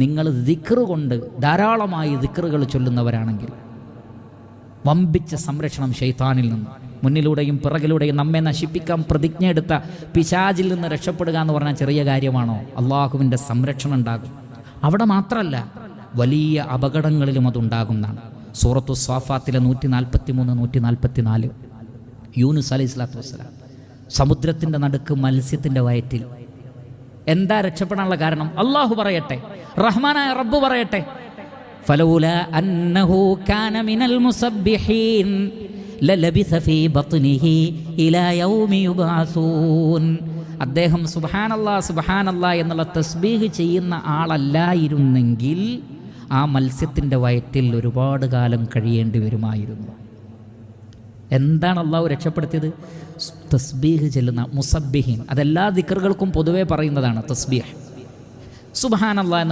നിങ്ങൾ ദിക്ർ കൊണ്ട് ധാരാളമായി ദിക്റുകൾ ചൊല്ലുന്നവരാണെങ്കിൽ വമ്പിച്ച സംരക്ഷണം ശൈത്താനിൽ നിന്ന്. മുന്നിലൂടെയും പിറകിലൂടെയും നമ്മെ നശിപ്പിക്കാൻ പ്രതിജ്ഞ എടുത്ത പിശാചിൽ നിന്ന് രക്ഷപ്പെടുക എന്ന് പറഞ്ഞാൽ ചെറിയ കാര്യമാണോ? അള്ളാഹുവിൻ്റെ സംരക്ഷണം ഉണ്ടാകും. അവിടെ മാത്രമല്ല, വലിയ അപകടങ്ങളിലും അതുണ്ടാകുന്നതാണ്. സൂറത്തു സ്വാഫാത്തിലെ 143, 144. യൂനുസ് അലൈഹി സ്വലാത്തു വസ്സലാം സമുദ്രത്തിൻ്റെ നടുക്ക് മത്സ്യത്തിൻ്റെ വയറ്റിൽ. എന്താ രക്ഷപ്പെടാനുള്ള കാരണം? അള്ളാഹു പറയട്ടെ, റഹ്മാനായ റബ്ബ് പറയട്ടെ, ഫലൗലാ അന്നഹു കാന മിനൽ മുസബ്ബിഹീൻ ലലബിസ ഫീ ബത്നിഹി ഇലാ യൗമി യുബ്അസൂൻ. അദ്ദേഹം സുബ്ഹാനല്ലാഹ് സുബ്ഹാനല്ലാഹ് എന്നുള്ള തസ്ബീഹ് ചെയ്യുന്ന ആളല്ലായിരുന്നെങ്കിൽ ആ മത്സ്യത്തിൻ്റെ വയറ്റിൽ ഒരുപാട് കാലം കഴിയേണ്ടി വരുമായിരുന്നു. എന്താണ് അള്ളാഹു രക്ഷപ്പെടുത്തിയത്? തസ്ബീഹ് ചെല്ലുന്ന മുസബ്ബിഹീൻ. അതെല്ലാ ദിക്റുകൾക്കും പൊതുവെ പറയുന്നതാണ് തസ്ബീഹ്. സുബ്ഹാനല്ലാഹ്